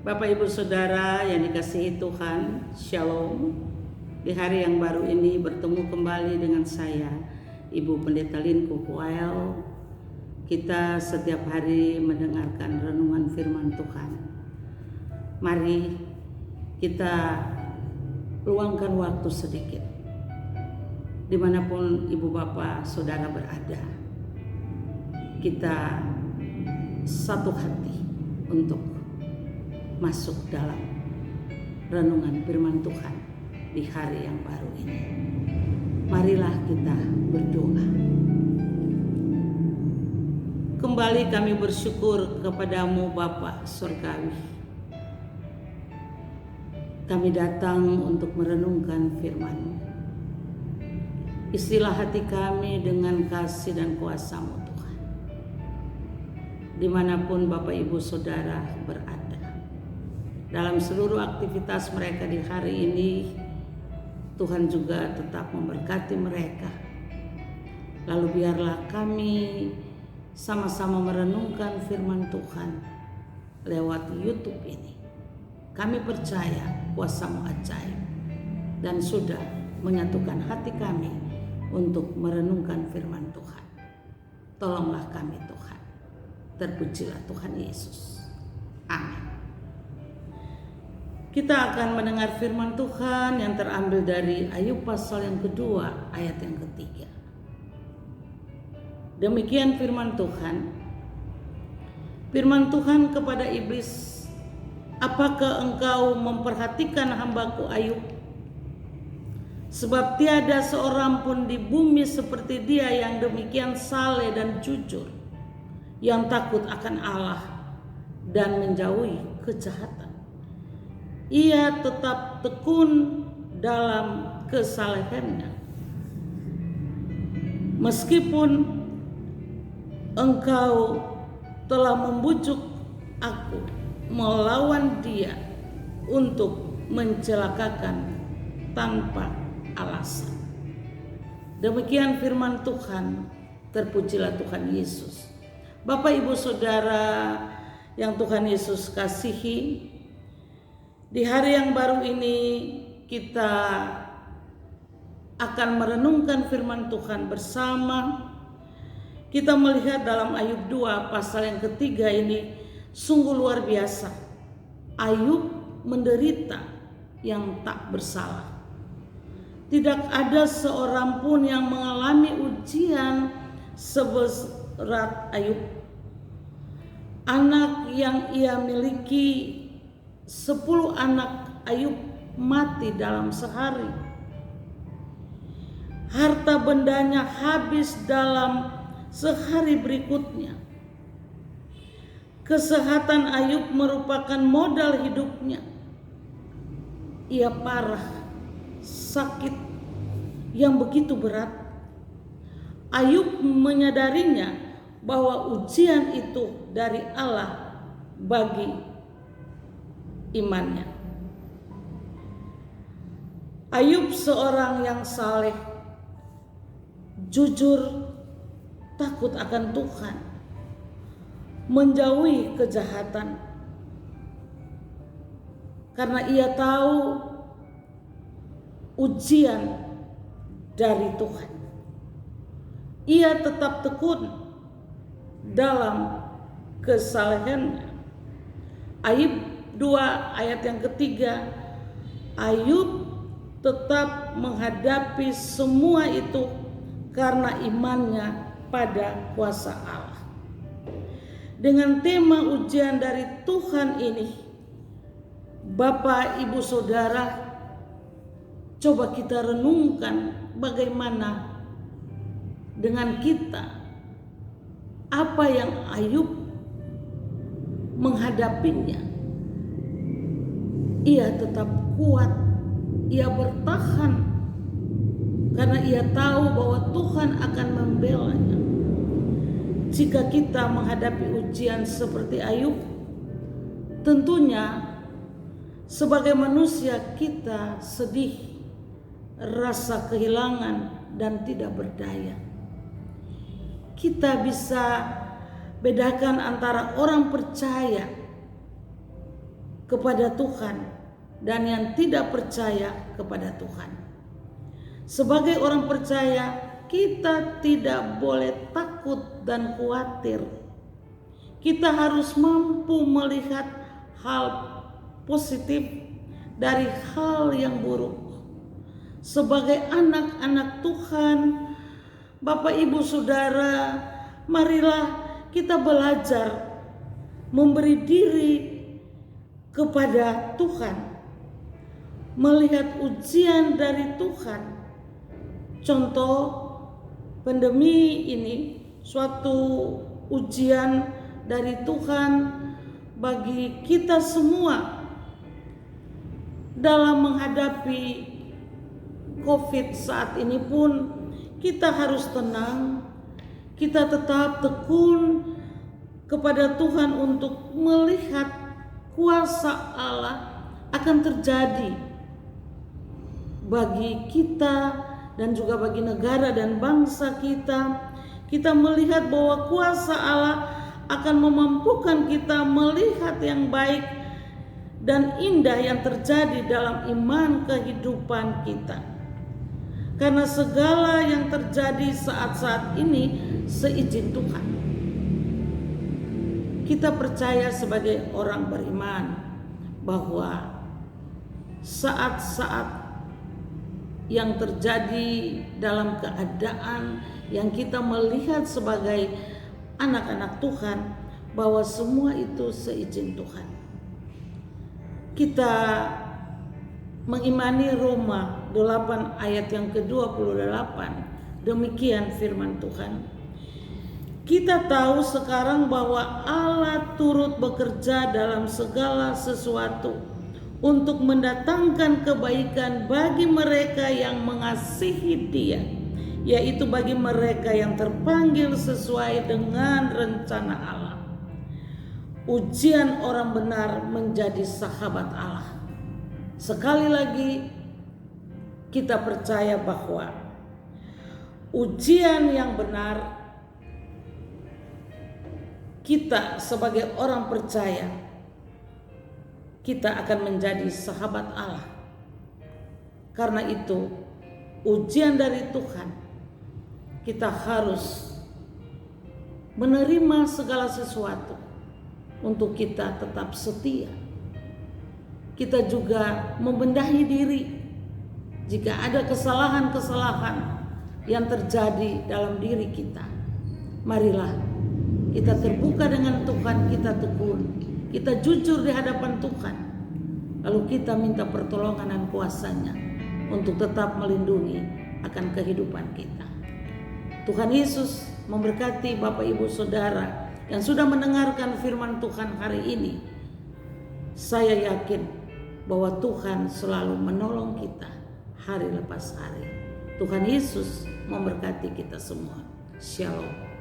Bapak Ibu Saudara yang dikasihi Tuhan, Shalom. Di hari yang baru ini bertemu kembali dengan saya, Ibu Pendeta Lin Kukuael. Kita setiap hari mendengarkan renungan firman Tuhan. Mari kita luangkan waktu sedikit dimanapun Ibu Bapak Saudara berada. Kita satu hati untuk masuk dalam renungan firman Tuhan di hari yang baru ini. Marilah kita berdoa. Kembali kami bersyukur kepadamu Bapa Surgawi. Kami datang untuk merenungkan firman-Mu. Isilah hati kami dengan kasih dan kuasa-Mu Tuhan. Dimanapun Bapak Ibu Saudara berada. Dalam seluruh aktivitas mereka di hari ini, Tuhan juga tetap memberkati mereka. Lalu biarlah kami sama-sama merenungkan firman Tuhan lewat YouTube ini. Kami percaya kuasa-Mu ajaib dan sudah menyatukan hati kami untuk merenungkan firman Tuhan. Tolonglah kami Tuhan. Terpujilah Tuhan Yesus. Amin. Kita akan mendengar firman Tuhan yang terambil dari Ayub pasal yang kedua ayat yang ketiga. Demikian firman Tuhan. Firman Tuhan kepada iblis, apakah engkau memperhatikan hambaku Ayub? Sebab tiada seorang pun di bumi seperti dia yang demikian saleh dan jujur, yang takut akan Allah dan menjauhi kejahatan. Ia tetap tekun dalam kesalehannya. Meskipun engkau telah membujuk aku melawan dia untuk mencelakakan tanpa alasan. Demikian firman Tuhan. Terpujilah Tuhan Yesus. Bapak Ibu Saudara yang Tuhan Yesus kasihi, di hari yang baru ini kita akan merenungkan firman Tuhan bersama. Kita melihat dalam Ayub 2 pasal yang ketiga ini sungguh luar biasa. Ayub menderita yang tak bersalah. Tidak ada seorang pun yang mengalami ujian seberat Ayub. Anak yang ia miliki, 10 anak Ayub mati dalam sehari. Harta bendanya habis dalam sehari berikutnya. Kesehatan Ayub merupakan modal hidupnya. Ia parah, sakit yang begitu berat. Ayub menyadarinya bahwa ujian itu dari Allah bagi imannya. Ayub seorang yang saleh, jujur, takut akan Tuhan, menjauhi kejahatan. Karena ia tahu ujian dari Tuhan. Ia tetap tekun dalam kesalehannya. Ayub 2 ayat yang ketiga, Ayub tetap menghadapi semua itu karena imannya pada kuasa Allah. Dengan tema ujian dari Tuhan ini, Bapak Ibu Saudara, coba kita renungkan bagaimana dengan kita, apa yang Ayub menghadapinya. Ia tetap kuat, ia bertahan karena ia tahu bahwa Tuhan akan membelanya. Jika kita menghadapi ujian seperti Ayub, tentunya sebagai manusia kita sedih, rasa kehilangan dan tidak berdaya. Kita bisa bedakan antara orang percaya kepada Tuhan dan yang tidak percaya kepada Tuhan. Sebagai orang percaya, kita tidak boleh takut dan khawatir. Kita harus mampu melihat hal positif dari hal yang buruk. Sebagai anak-anak Tuhan, Bapak Ibu Saudara, marilah kita belajar memberi diri kepada Tuhan, melihat ujian dari Tuhan. Contoh, pandemi ini suatu ujian dari Tuhan bagi kita semua dalam menghadapi COVID saat ini pun. Kita harus tenang, kita tetap tekun kepada Tuhan untuk melihat kuasa Allah akan terjadi bagi kita dan juga bagi negara dan bangsa kita. Kita melihat bahwa kuasa Allah akan memampukan kita melihat yang baik dan indah yang terjadi dalam iman kehidupan kita. Karena segala yang terjadi saat-saat ini seizin Tuhan. Kita percaya sebagai orang beriman bahwa saat-saat yang terjadi dalam keadaan yang kita melihat sebagai anak-anak Tuhan, bahwa semua itu seizin Tuhan. Kita mengimani Roma 8 ayat yang ke-28. Demikian firman Tuhan. Kita tahu sekarang bahwa Allah turut bekerja dalam segala sesuatu untuk mendatangkan kebaikan bagi mereka yang mengasihi Dia, yaitu bagi mereka yang terpanggil sesuai dengan rencana Allah. Ujian orang benar menjadi sahabat Allah. Sekali lagi, kita percaya bahwa ujian yang benar, kita sebagai orang percaya, kita akan menjadi sahabat Allah. Karena itu, ujian dari Tuhan, kita harus menerima segala sesuatu untuk kita tetap setia. Kita juga membenahi diri jika ada kesalahan-kesalahan yang terjadi dalam diri kita. Marilah kita terbuka dengan Tuhan, kita tekun, kita jujur di hadapan Tuhan, lalu kita minta pertolongan dan kuasa-Nya untuk tetap melindungi akan kehidupan kita. Tuhan Yesus memberkati Bapak Ibu Saudara yang sudah mendengarkan firman Tuhan hari ini. Saya yakin bahwa Tuhan selalu menolong kita hari lepas hari. Tuhan Yesus memberkati kita semua. Shalom.